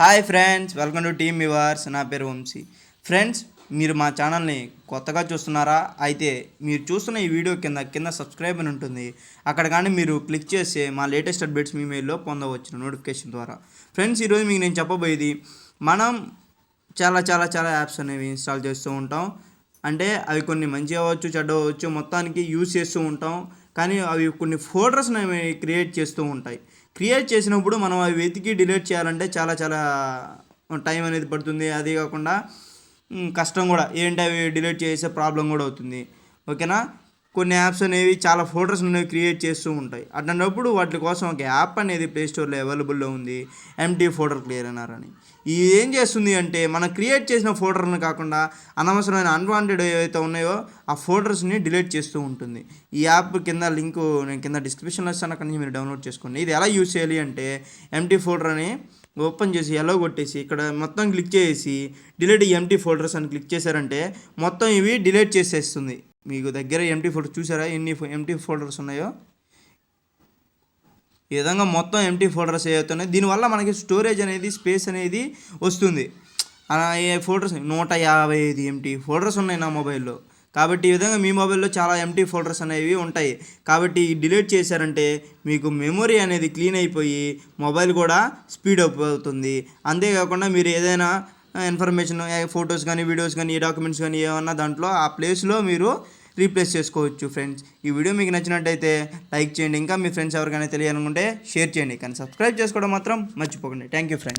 Hi friends, welcome to team yours. నా పేరు Vamsi. Friends, మీరు మా ఛానల్ని కొత్తగా చూస్తున్నారా? అయితే మీరు చూస్తున్న ఈ వీడియో కింద సబ్స్క్రైబ్ అని ఉంటుంది. అక్కడ కానీ మీరు క్లిక్ చేస్తే మా లేటెస్ట్ అప్డేట్స్ మీ మెయిల్లో పొందవచ్చు నోటిఫికేషన్ ద్వారా. ఫ్రెండ్స్, ఈరోజు మీకు నేను చెప్పబోయేది, మనం చాలా యాప్స్ అనేవి ఇన్స్టాల్ చేస్తూ ఉంటాం. అంటే అవి కొన్ని మంచి అవ్వచ్చు, చెడ్డ అవ్వచ్చు, మొత్తానికి యూజ్ చేస్తూ ఉంటాం. కానీ అవి కొన్ని ఫోల్డర్స్ని అవి క్రియేట్ చేస్తూ ఉంటాయి. క్రియేట్ చేసినప్పుడు మనం అవి వెతికి డిలీట్ చేయాలంటే చాలా టైం అనేది పడుతుంది. అదే కాకుండా కష్టం కూడా. ఏంటి అవి డిలీట్ చేసే ప్రాబ్లం కూడా అవుతుంది. ఓకేనా? కొన్ని యాప్స్ అనేవి చాలా ఫోల్డర్స్ అనేవి క్రియేట్ చేస్తూ ఉంటాయి. అట్లాంటప్పుడు వాటి కోసం ఒక యాప్ అనేది ప్లే స్టోర్లో అవైలబుల్లో ఉంది, ఎంటీ ఫోల్డర్ క్లియరర్ అని. ఇది ఏం చేస్తుంది అంటే, మనం క్రియేట్ చేసిన ఫోల్డర్ని కాకుండా అనవసరమైన అన్వాంటెడ్ ఏవైతే ఉన్నాయో ఆ ఫోల్డర్స్ని డిలీట్ చేస్తూ ఉంటుంది. ఈ యాప్ కింద లింకు నేను కింద డిస్క్రిప్షన్లో ఇస్తాను, అక్కడి నుంచి మీరు డౌన్లోడ్ చేసుకోండి. ఇది ఎలా యూజ్ చేయాలి అంటే, ఎంటీ ఫోల్డర్ అని ఓపెన్ చేసి ఎల్లో కొట్టేసి ఇక్కడ మొత్తం క్లిక్ చేసి డిలీట్ ఎంటీ ఫోల్డర్స్ అని క్లిక్ చేశారంటే మొత్తం ఇవి డిలీట్ చేసేస్తుంది. మీకు దగ్గర ఎంటీ ఫోల్డర్ చూసారా ఎన్ని ఎంటీ ఫోల్డర్స్ ఉన్నాయో? ఈ విధంగా మొత్తం ఎంటీ ఫోల్డర్స్ అవుతున్నాయి. దీనివల్ల మనకి స్టోరేజ్ అనేది, స్పేస్ అనేది వస్తుంది. ఫోల్డర్స్ 155 ఎంటీ ఫోల్డర్స్ ఉన్నాయి నా మొబైల్లో. కాబట్టి ఈ విధంగా మీ మొబైల్లో చాలా ఎంటీ ఫోల్డర్స్ అనేవి ఉంటాయి. కాబట్టి డిలీట్ చేశారంటే మీకు మెమొరీ అనేది క్లీన్ అయిపోయి మొబైల్ కూడా స్పీడ్ అప్ అవుతుంది. అంతేకాకుండా మీరు ఏదైనా ఇన్ఫర్మేషన్, ఫొటోస్ కానీ, వీడియోస్ కానీ, డాక్యుమెంట్స్ కానీ ఏమన్నా దాంట్లో ఆ ప్లేస్లో మీరు రీప్లేస్ చేసుకోవచ్చు. ఫ్రెండ్స్, ఈ వీడియో మీకు నచ్చినట్టయితే లైక్ చేయండి. ఇంకా మీ ఫ్రెండ్స్ ఎవరికైనా తెలియాలనుకుంటే షేర్ చేయండి. కానీ సబ్స్క్రైబ్ చేసుకోవడం మాత్రం మర్చిపోకండి. Thank you friends.